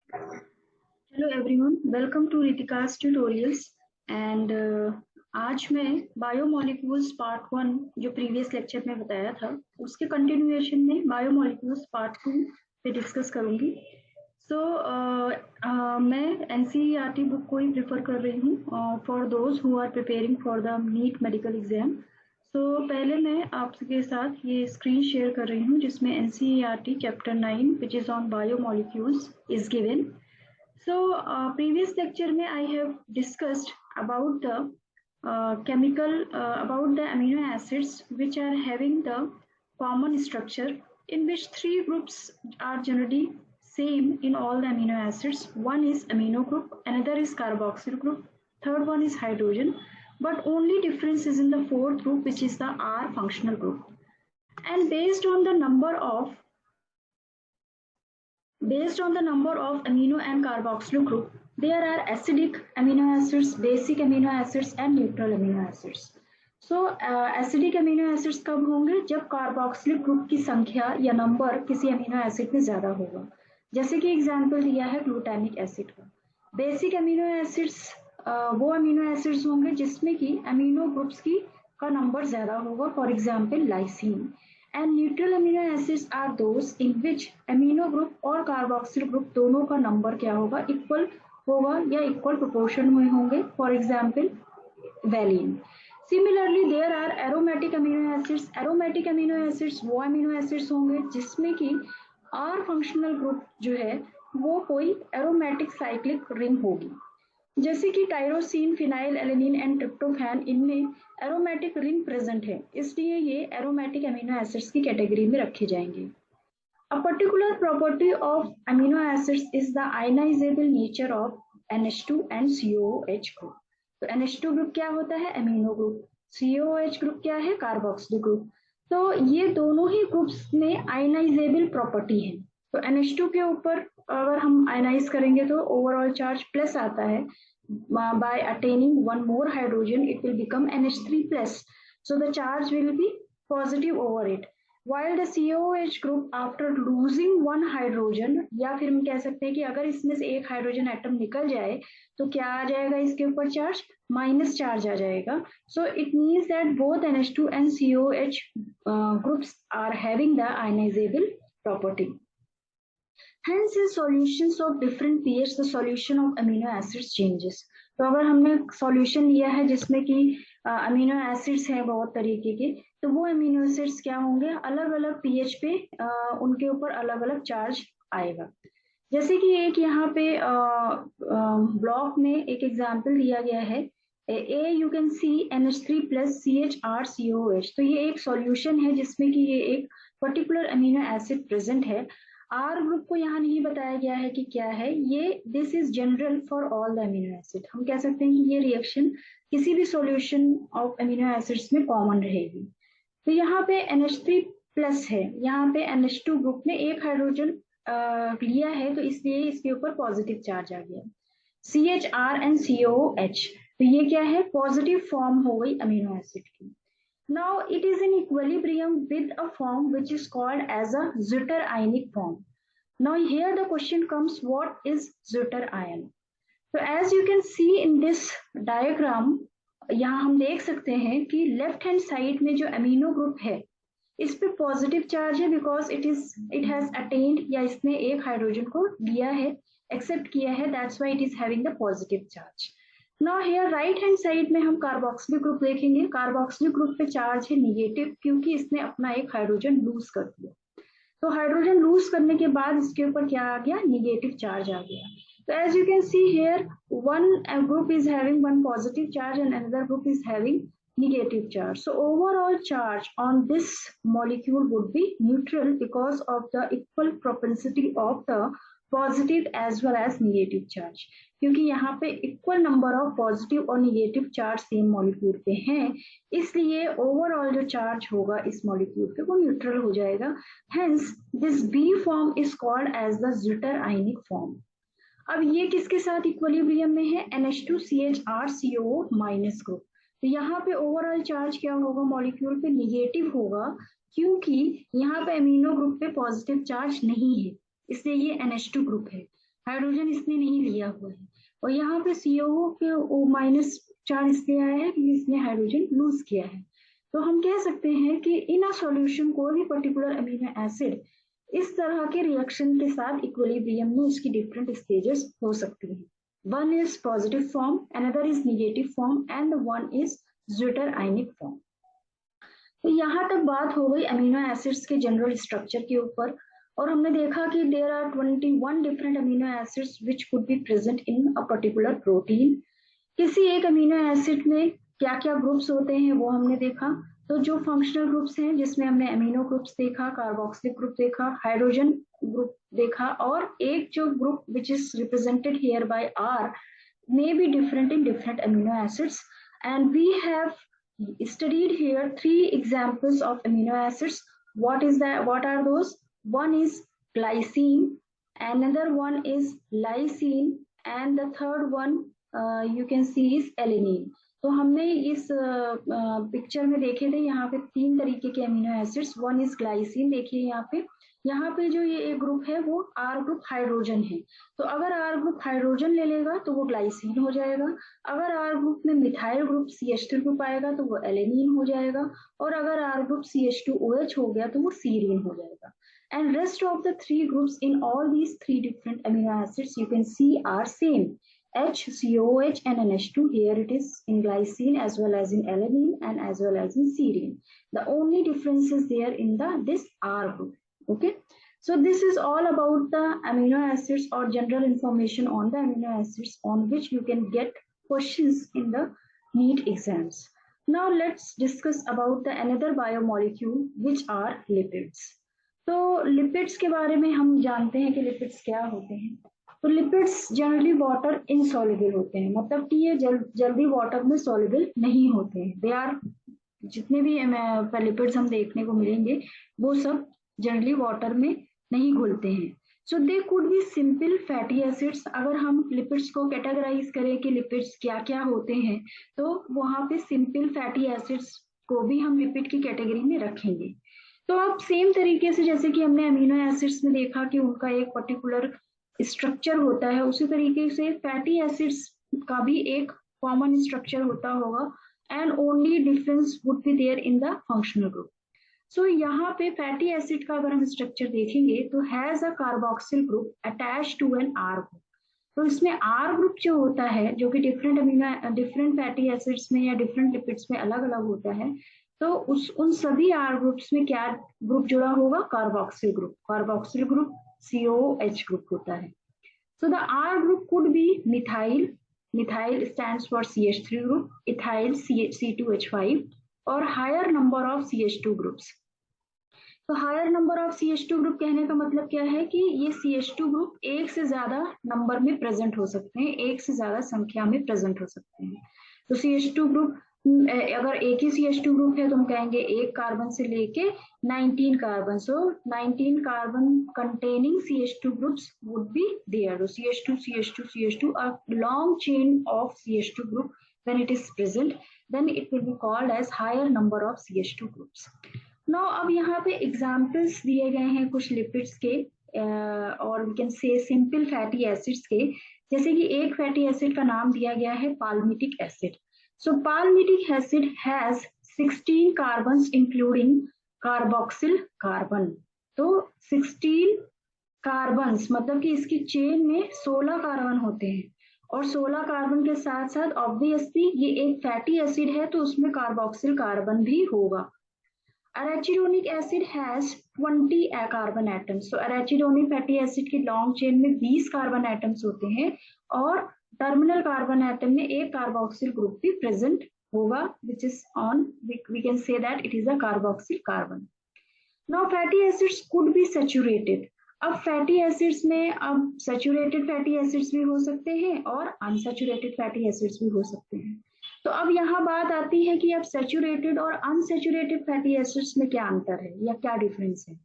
Hello everyone, welcome to Ritika's tutorials and आज मैं biomolecules part 1 जो प्रीवियस लेक्चर में बताया था उसके कंटिन्यूएशन में बायोमोलिक्यूल्स पार्ट 2 पे डिस्कस करूंगी। मैं एनसीईआरटी बुक को ही प्रेफर कर रही हूँ for those who are preparing for the NEET medical exam. पहले मैं आपके साथ ये स्क्रीन शेयर कर रही हूँ जिसमें NCERT chapter 9 which is on biomolecules is given. Previous lecture में I have discussed about the about the amino acids which are having the common structure in which three groups are generally same in all the amino acids. One is amino group, another is carboxyl group, third one is hydrogen, but only difference is in the fourth group which is the R functional group. And based on the number of amino and carboxyl group, there are acidic amino acids, basic amino acids and neutral amino acids. Acidic amino acids कब होंगे? जब carboxylic group की संख्या या number किसी amino acid में ज्यादा होगा। जैसे कि एग्जांपल दिया है ग्लूटामिक एसिड का। बेसिक अमीनो एसिड्स वो अमीनो एसिड्स होंगे जिसमें कि अमीनो ग्रुप्स का नंबर ज्यादा होगा, for example lysine. And neutral amino acids are those in which amino group और carboxyl group दोनों का नंबर क्या होगा? इक्वल होगा या इक्वल प्रोपोर्शन में होंगे, for example valine. Similarly, there are aromatic amino acids. Aromatic amino acids वो amino acids होंगे जिसमें कि R functional group जो है वो कोई aromatic cyclic ring होगी, जैसे कि tyrosine, phenylalanine and tryptophan, इनमें एरोमेटिक रिंग प्रेजेंट है, इसलिए ये एरोमेटिक अमीनो एसिड्स की कैटेगरी में रखे जाएंगे। A particular property of amino acids is the ionizable nature of NH2 and COOH group. तो NH2 ग्रुप क्या होता है? Amino group. COOH ग्रुप क्या है? Carboxyl group. तो ये दोनों ही ग्रुप्स में आयनाइजेबल प्रॉपर्टी है। तो NH2 के ऊपर अगर हम आयनाइज करेंगे तो ओवरऑल चार्ज प्लस आता है। by attaining one more hydrogen it will become NH3 plus, so the charge will be positive over it, while the COOH group after losing one hydrogen, या फिर हम कह सकते हैं कि अगर इसमें से एक हाइड्रोजन एटम निकल जाए तो क्या आ जाएगा इसके ऊपर चार्ज? माइनस चार्ज आ जाएगा। so it means that both NH2 and COOH groups are having the ionizable property. Hence, in solutions of different pH, the solution of amino acids changes. तो अगर हमने सॉल्यूशन लिया है जिसमें कि अमीनो एसिड्स हैं बहुत तरीके के, तो वो अमीनो एसिड्स क्या होंगे? अलग अलग पीएच पे उनके ऊपर अलग अलग चार्ज आएगा। जैसे कि एक यहाँ पे ब्लॉक में एक एग्जांपल दिया गया है, you can C NH3 plus CHR COOH। तो ये एक सॉल्यूशन है जिसमें कि ये एक पर्टिकुलर अमीनो एसिड प्रेजेंट है। आर ग्रुप को यहाँ नहीं बताया गया है कि क्या है ये। This is general for all the amino acid. हम कह सकते हैं कि ये रिएक्शन किसी भी सॉल्यूशन ऑफ अमीनो एसिड्स में कॉमन रहेगी। तो यहाँ पे NH3 प्लस है, यहाँ पे NH2 ग्रुप ने एक हाइड्रोजन लिया है तो इसलिए इसके ऊपर पॉजिटिव चार्ज आ गया। CHR एंड COOH, तो ये क्या है? पॉजिटिव फॉर्म हो गई अमीनो एसिड की। Now it is in equilibrium with a form which is called as a Zutter ionic form. Now here the question comes, what is Zutter ion? So as you can see in this diagram, यहाँ हम देख सकते हैं कि left hand side में जो amino group है इस पे पॉजिटिव चार्ज है बिकॉज इट हैज अटेन्ड, या इसने एक हाइड्रोजन को लिया है, एक्सेप्ट किया है, that's why it is having the positive charge. Now here right hand side में हम कार्बोक्सिलिक ग्रुप देखेंगे। कार्बोक्सिलिक ग्रुप पे चार्ज है निगेटिव क्योंकि इसने अपना एक हाइड्रोजन लूज कर दिया। तो हाइड्रोजन लूज करने के बाद इसके ऊपर क्या आ गया? निगेटिव चार्ज आ गया। तो as you can see here one group is having one positive charge and another group is having negative charge. So overall charge on this molecule would be neutral because of the equal propensity of the positive as well as negative charge, क्योंकि यहाँ पे equal number of positive और negative charge same molecule पे हैं, इसलिए overall जो charge होगा इस मॉलिक्यूल पे वो न्यूट्रल हो जाएगा। Hence this B form is called as the Zutter ionic form. अब ये किसके साथ इक्विलिब्रियम में है? NH2 CHR CO minus group. तो यहाँ पे ओवरऑल चार्ज क्या होगा? मॉलिक्यूल पे निगेटिव होगा क्योंकि यहाँ पे अमीनो ग्रुप पे पॉजिटिव चार्ज नहीं है, इसलिए ये NH2 ग्रुप है। हाइड्रोजन इसने नहीं लिया हुआ है, और यहाँ पे COO के माइनस चार्ज इसलिए आया है कि इसने हाइड्रोजन लूज किया है। तो हम कह सकते हैं कि इन अ सॉल्यूशन कोई भी पर्टिकुलर अमीनो एसिड इस तरह के रिएक्शन के साथ इक्विलिब्रियम में उसकी डिफरेंट स्टेजेस हो सकती हैं। One is positive form, another is negative form and one is zwitter ionic form. तो यहाँ तक बात हो गई अमीनो एसिड्स के जनरल स्ट्रक्चर के ऊपर, और हमने देखा कि there are 21 different amino acids which could be present in a particular protein. किसी एक अमीनो एसिड में क्या क्या ग्रुप्स होते हैं वो हमने देखा। तो जो फंक्शनल ग्रुप्स हैं जिसमें हमने अमीनो ग्रुप्स देखा, कार्बोक्सिलिक ग्रुप देखा, हाइड्रोजन ग्रुप देखा, और एक जो group which is represented here by R may be different in different amino acids, and we have studied here 3 examples of amino acids. What are those? One is glycine, another one is lysine, and the third one you can see is alanine. तो हमने इस picture में देखे थे यहाँ पे 3 तरीके के amino acids. One is glycine, देखिए यहाँ पे जो ये एक ग्रुप है वो आर ग्रुप हाइड्रोजन है। तो अगर आर ग्रुप हाइड्रोजन ले लेगा तो वो ग्लाइसिन हो जाएगा, अगर आर ग्रुप में मिथाइल ग्रुप CH2 ग्रुप आएगा तो वो एलेनिन हो जाएगा, और अगर आर ग्रुप CH2OH हो गया तो वो सीरीन हो जाएगा। And rest of the 3 groups in all these 3 different amino acids you can see are same. H, COOH and NH2. Here it is in glycine as well as in alanine and as well as in serine. The only difference is there in this R group. Okay. So this is all about the amino acids or general information on the amino acids on which you can get questions in the NEET exams. Now let's discuss about the another biomolecule which are lipids. तो lipids के बारे में हम जानते हैं कि lipids क्या होते हैं। तो लिपिड्स जनरली वाटर इनसॉल्युबल होते हैं, मतलब कि ये जल्दी वाटर में सॉल्युबल नहीं होते हैं। दे आर, जितने भी लिपिड्स हम देखने को मिलेंगे वो सब जनरली वाटर में नहीं घुलते हैं। So they could be simple fatty acids. अगर हम लिपिड्स को कैटेगराइज करें कि लिपिड्स क्या क्या होते हैं, तो वहां पे सिंपल फैटी एसिड्स को भी हम लिपिड की कैटेगरी में रखेंगे। तो अब सेम तरीके से जैसे कि हमने अमीनो एसिड्स में देखा कि उनका एक पर्टिकुलर स्ट्रक्चर होता है, उसी तरीके से फैटी एसिड्स का भी एक कॉमन स्ट्रक्चर होता होगा, and only difference would be there in the functional group. So यहाँ पे फैटी एसिड का अगर हम स्ट्रक्चर देखेंगे तो has a carboxyl group attach to an R group. तो इसमें आर ग्रुप जो होता है, जो कि डिफरेंट फैटी एसिड्स में या डिफरेंट लिपिड्स में अलग अलग होता है, तो उन सभी आर ग्रुप्स में क्या ग्रुप जुड़ा होगा? Carboxyl group. Carboxyl group COOH group होता है। So the R group could be methyl, methyl stands for CH3 group, ethyl C2H5, और higher number of CH2 groups. तो higher number of CH2 group कहने का मतलब क्या है कि ये CH2 ग्रुप एक से ज्यादा नंबर में प्रेजेंट हो सकते हैं, एक से ज्यादा संख्या में प्रेजेंट हो सकते हैं। तो CH2 ग्रुप, अगर एक ही CH2 ग्रुप है तो हम कहेंगे एक कार्बन से लेके 19 carbon. So 19 carbon containing CH2 groups would be there. So CH2, CH2, CH2, a long chain of CH2 group, when it is present, then it will be called as higher number of CH2 groups. Now अब यहाँ पे examples दिए गए हैं कुछ lipids के, और we can say simple fatty acids के। जैसे कि एक फैटी एसिड का नाम दिया गया है palmitic acid. So palmitic acid has 16 carbons including carboxyl carbon. तो 16 कार्बन्स मतलब कि इसकी चेन में 16 कार्बन होते हैं, और 16 कार्बन के साथ साथ ऑब्वियसली ये एक फैटी एसिड है तो उसमें कार्बोक्सिल कार्बन भी होगा। Arachidonic acid has 20 carbon atoms. तो arachidonic फैटी एसिड की लॉन्ग चेन में 20 कार्बन एटम्स होते हैं, और टर्मिनल कार्बन एटम में एक कार्बोक्सिल ग्रुप भी प्रेजेंट होगा, which is on, we can say that it is a carboxyl carbon. Now fatty acids could be saturated. अब फैटी एसिड्स में अब सैचुरेटेड फैटी एसिड्स भी हो सकते हैं और अनसैचुरेटेड फैटी एसिड्स भी हो सकते हैं। तो अब यहाँ बात आती है कि अब सैचुरेटेड और अनसैचुरेटेड फैटी एसिड्स में क्या अंतर है या क्या डिफरेंस है।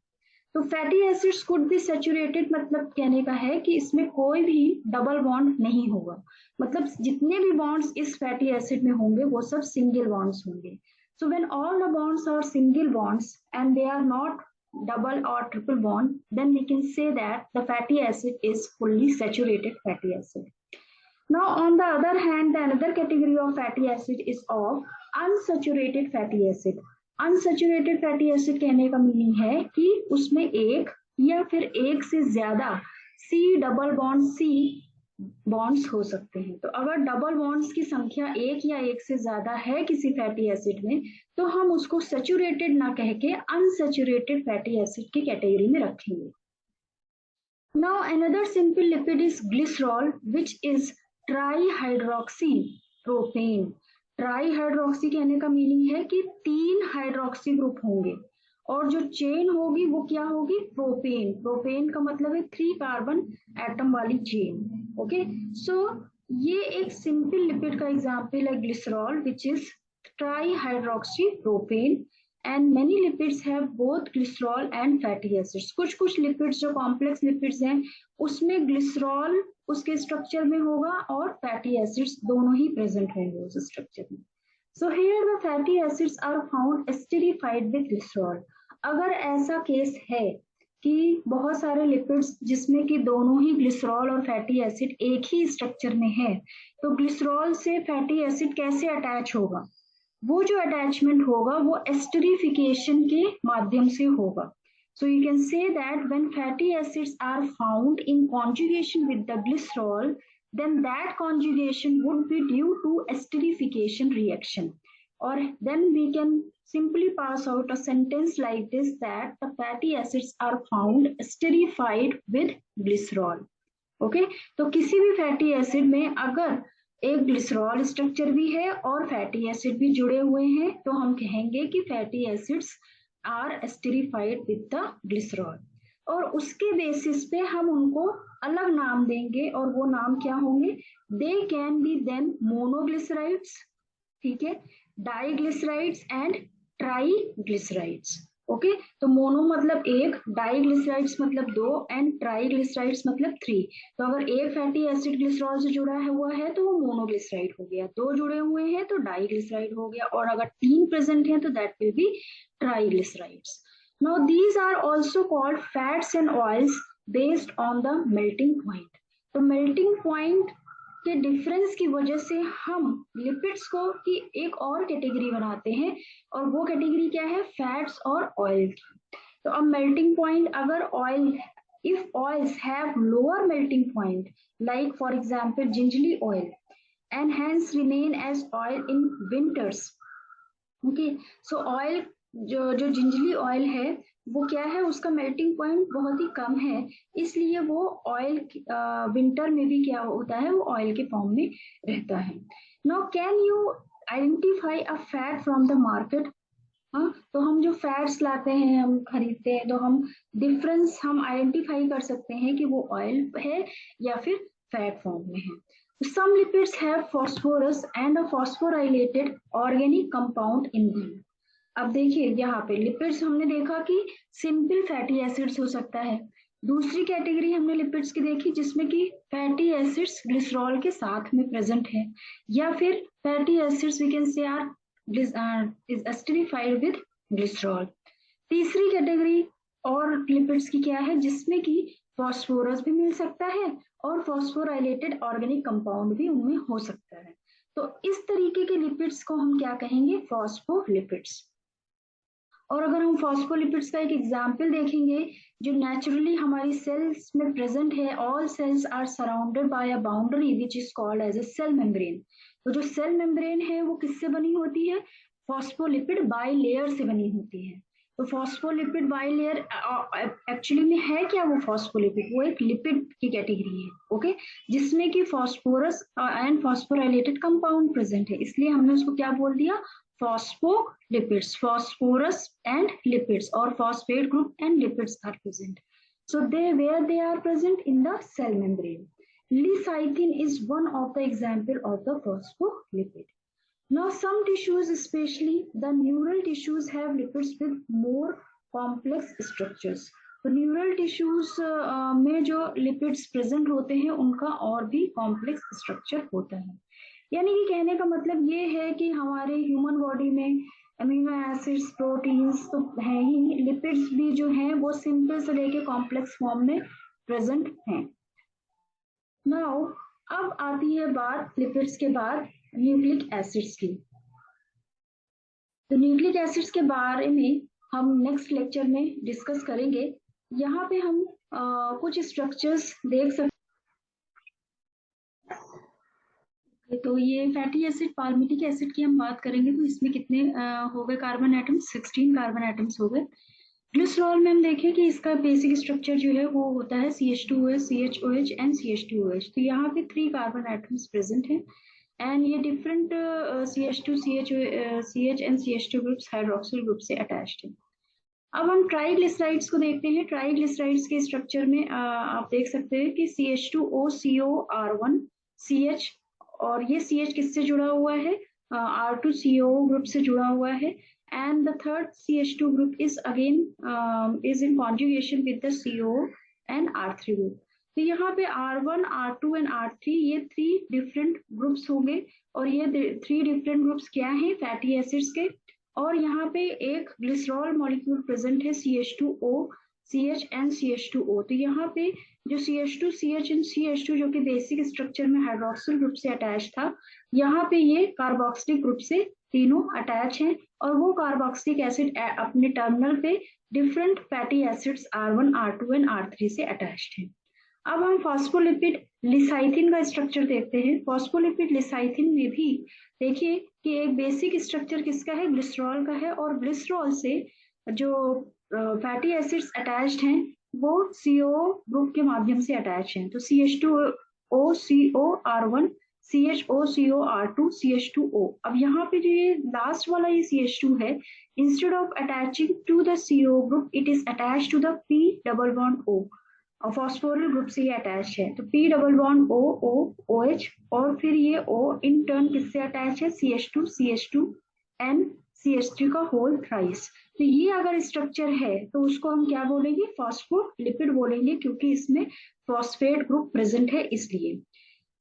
तो fatty acids could be saturated मतलब कहने का है कि इसमें कोई भी डबल बॉन्ड नहीं होगा, मतलब जितने भी बॉन्ड्स इस फैटी एसिड में होंगे वो सब सिंगल बॉन्ड्स होंगे। So when all the bonds are single bonds and they are not double or triple bond, then we can say that the fatty acid is fully saturated fatty acid. Now, on the other hand, the another category of fatty acid is of unsaturated fatty acid. Unsaturated fatty acid कहने का meaning है कि उसमें एक या फिर एक से ज्यादा C double bond C bonds हो सकते हैं। तो अगर डबल बॉन्ड्स की संख्या एक या एक से ज्यादा है किसी फैटी एसिड में, तो हम उसको सैचुरेटेड ना कह के अनसैचुरेटेड फैटी एसिड की कैटेगरी में रखेंगे। Now another simple lipid is glycerol, which is trihydroxy propane. Trihydroxy कहने का मीनिंग है कि 3 हाइड्रोक्सी ग्रुप होंगे और जो चेन होगी वो क्या होगी, प्रोपेन। प्रोपेन का मतलब है 3 कार्बन एटम वाली चेन। ओके, सो ये एक सिंपल लिपिड का एग्जांपल है glycerol, which is trihydroxy propane. And many lipids have both glycerol and fatty acids. कुछ कुछ लिपिड्स जो कॉम्प्लेक्स लिपिड्स हैं उसमें ग्लिसरॉल उसके स्ट्रक्चर में होगा और फैटी एसिड्स दोनों ही प्रेजेंट होंगे उस स्ट्रक्चर में। So here the fatty acids are found esterified with glycerol. अगर ऐसा केस है कि बहुत सारे लिपिड्स जिसमें कि दोनों ही ग्लिसरॉल और फैटी एसिड एक ही स्ट्रक्चर में है, तो ग्लिसरॉल से फैटी एसिड कैसे अटैच होगा, वो जो अटैचमेंट होगा वो एस्टरीफिकेशन के माध्यम से होगा। So you can say that when fatty acids are found in conjugation with the glycerol, then that conjugation would be due to esterification reaction. Or then we can simply pass out a sentence like this, that the fatty acids are found esterified with glycerol. Okay, तो किसी भी fatty acid में अगर एक glycerol structure भी है और fatty acid भी जुड़े हुए हैं, तो हम कहेंगे कि fatty acids are esterified with the glycerol. और उसके बेसिस पे हम उनको अलग नाम देंगे और वो नाम क्या होंगे, they can be then monoglycerides, ठीक है, डाइग्लिसराइड्स एंड ट्राईग्लिसराइड्स। ओके, तो मोनो मतलब एक, डाइग्लिसराइड्स मतलब 2 एंड ट्राईग्लिसराइड्स मतलब 3। तो अगर एक फैटी एसिड ग्लिसरॉल से जुड़ा हुआ है तो वो मोनोग्लिसराइड हो गया, 2 जुड़े हुए हैं तो डाइग्लिसराइड हो गया, और अगर 3 प्रेजेंट हैं तो that will be triglycerides. Now these are also called fats and oils based on the melting point. तो melting point के डिफरेंस की वजह से हम लिपिड्स को की एक और कैटेगरी बनाते हैं, और वो कैटेगरी क्या है, फैट्स और ऑयल की। तो अब मेल्टिंग पॉइंट, अगर oil, if oils have lower melting point, like for example gingerly oil, and hence remain as oil in winters. Okay, so oil जो जिंजली ऑयल है वो क्या है, उसका मेल्टिंग पॉइंट बहुत ही कम है, इसलिए वो ऑयल विंटर में भी क्या होता है, वो ऑयल के फॉर्म में रहता है। Now can you identify a fat from the market. हाँ, तो हम जो फैट्स लाते हैं, हम खरीदते हैं, तो हम डिफरेंस हम आइडेंटिफाई कर सकते हैं कि वो ऑयल है या फिर फैट फॉर्म में है। Some lipids have phosphorus and a phosphorylated organic compound in them. अब देखिए यहाँ पे लिपिड्स हमने देखा कि सिंपल फैटी एसिड्स हो सकता है। दूसरी कैटेगरी हमने लिपिड्स की देखी जिसमें कि फैटी एसिड्स ग्लिसरॉल के साथ में प्रेजेंट है, या फिर fatty acids we can say are is esterified with glycerol. तीसरी कैटेगरी और लिपिड्स की क्या है, जिसमें कि फॉस्फोरस भी मिल सकता है और फॉस्फोराइलेटेड ऑर्गेनिक कंपाउंड भी उनमें हो सकता है। तो इस तरीके के लिपिड्स को हम क्या कहेंगे, फॉस्फोलिपिड्स। और अगर हम फॉस्फोलिपिड्स का एक एग्जाम्पल देखेंगे जो नेचुरली हमारी सेल्स में प्रेजेंट है, all cells are surrounded by a boundary which is called as a cell membrane. तो जो सेल मेम्ब्रेन है वो किससे बनी होती है, फॉस्फोलिपिड बाई लेयर से बनी होती है। तो फॉस्फोलिपिड बाई लेयर एक्चुअली में है क्या, वो फॉस्फोलिपिड वो एक लिपिड की कैटेगरी है, ओके, जिसमें कि phosphorus and phosphorylated compound present है, इसलिए हमने उसको क्या बोल दिया, phospholipids, phosphorus and lipids, or phosphate group and lipids are present. So where they are present in the cell membrane. Lecithin is one of the example of the phospholipid. Now some tissues, especially the neural tissues, have lipids with more complex structures. तो neural tissues में जो lipids present होते हैं उनका और भी complex structure होता है। यानी कि कहने का मतलब ये है कि हमारे ह्यूमन बॉडी में अमीनो एसिड्स, प्रोटीन्स तो है ही, लिपिड्स भी जो हैं वो सिंपल से लेके कॉम्प्लेक्स फॉर्म में प्रेजेंट हैं। नाउ अब आती है बात लिपिड्स के बाद न्यूक्लिक एसिड्स की। तो न्यूक्लिक एसिड्स के बारे में हम नेक्स्ट लेक्चर में डिस्कस करेंगे। यहाँ पे हम कुछ स्ट्रक्चर्स देख सकते। तो ये फैटी एसिड, पाल्मिटिक एसिड की हम बात करेंगे, तो इसमें कितने हो गए कार्बन एटम्स, 16 कार्बन एटम्स हो गए। ग्लिसरॉल में हम देखें कि इसका बेसिक स्ट्रक्चर जो है वो होता है CH2OH, CHOH एंड CH2OH। तो यहाँ पे 3 कार्बन एटम्स प्रेजेंट हैं एंड ये different CH2, CH and CH2 groups hydroxyl group से अटैच्ड है। अब हम ट्राइग्लिसराइड्स को देखते हैं। ट्राइग्लिसराइड्स के स्ट्रक्चर में आप देख सकते हैं कि CH2OCOR1 CH, और ये CH किससे जुड़ा हुआ है, R2CO ग्रुप से जुड़ा हुआ है, and the third CH2 group is again is in conjugation with the CO and R3 group. तो यहाँ पे R1, R2 एंड R3 ये 3 डिफरेंट ग्रुप्स होंगे, और ये 3 डिफरेंट ग्रुप्स क्या हैं, फैटी एसिड्स के। और यहाँ पे एक ग्लिसरॉल मॉलिक्यूल प्रेजेंट है CH2O, CH एंड CH2O। तो यहाँ पे जो CH2, CH एंड CH2 जो कि बेसिक स्ट्रक्चर में हाइड्रोक्सिल ग्रुप से अटैच था, यहाँ पे ये कार्बोक्सिलिक ग्रुप से तीनों अटैच हैं, और वो कार्बोक्सिलिक एसिड अपने टर्मिनल पे different fatty acids R1, R2 and R3 से अटैच्ड हैं। अब हम फॉस्फोलिपिड लिसाइथिन का स्ट्रक्चर देखते हैं। फॉस्फोलिपिड लिसाइथिन में भी देखिए कि एक बेसिक स्ट्रक्चर किसका है, ग्लिसरॉल का है, और ग्लिसरॉल से जो फैटी एसिड्स अटैच्ड हैं वो CO ग्रुप के माध्यम से अटैच हैं। तो CH2OCOR1, CHOCOR2, CH2O। अब यहाँ पे जो ये लास्ट वाला ये CH2 है, instead of attaching to the CO group it is attach to the P double bond O, और फॉस्फोरल ग्रुप से ये अटैच है। तो P double bond O, O, OH, और फिर ये O इन टर्न किससे अटैच है, CH2, CH2 एंड CH3 का होल थ्राइस। तो ये अगर स्ट्रक्चर है तो उसको हम क्या बोलेंगे, फॉस्फोलिपिड बोलेंगे, क्योंकि इसमें फॉस्फेट ग्रुप प्रेजेंट है इसलिए।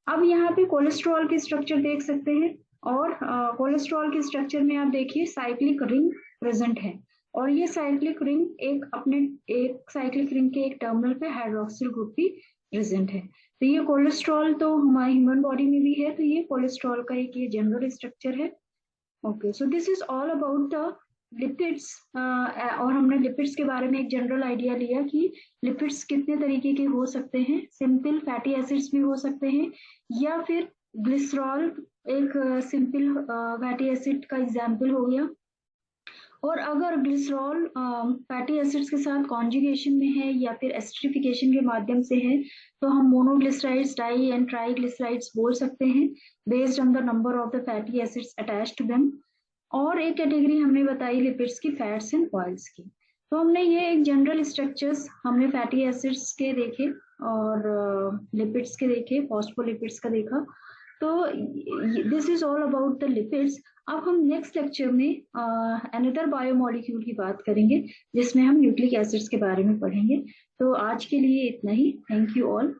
अब यहाँ पे कोलेस्ट्रॉल के स्ट्रक्चर देख सकते हैं, और कोलेस्ट्रॉल के स्ट्रक्चर में आप देखिए साइक्लिक रिंग प्रेजेंट है, और ये साइक्लिक रिंग एक साइक्लिक रिंग के एक टर्मिनल पे हाइड्रोक्सिल ग्रुप भी प्रेजेंट है। तो ये कोलेस्ट्रॉल तो हमारी ह्यूमन बॉडी में भी है, तो ये कोलेस्ट्रॉल का एक ये जनरल स्ट्रक्चर है। Okay, so this is all about the lipids, और हमने लिपिड्स के बारे में एक जनरल आइडिया लिया कि लिपिड्स कितने तरीके के हो सकते हैं। सिंपल फैटी एसिड्स भी हो सकते हैं, या फिर ग्लिसरॉल एक सिंपल फैटी एसिड का एग्जाम्पल हो गया। और अगर ग्लिसरॉल फैटी एसिड्स के साथ कॉन्जुगेशन में है या फिर एस्टरिफिकेशन के माध्यम से है, तो हम मोनोग्लिसराइड्स, डाई एंड ट्राइग्लिसराइड्स बोल सकते हैं based on the number of the fatty acids attached to them. और एक कैटेगरी हमने बताई लिपिड्स की, फैट्स एंड ऑयल्स की। तो हमने ये एक जनरल स्ट्रक्चर्स हमने फैटी एसिड्स के देखे, और लिपिड्स के देखे, फॉस्फोलिपिड्स का देखा। तो this is all about the lipids. अब हम नेक्स्ट लेक्चर में अनदर बायोमोलिक्यूल की बात करेंगे, जिसमें हम न्यूक्लिक एसिड्स के बारे में पढ़ेंगे। तो आज के लिए इतना ही। Thank you all.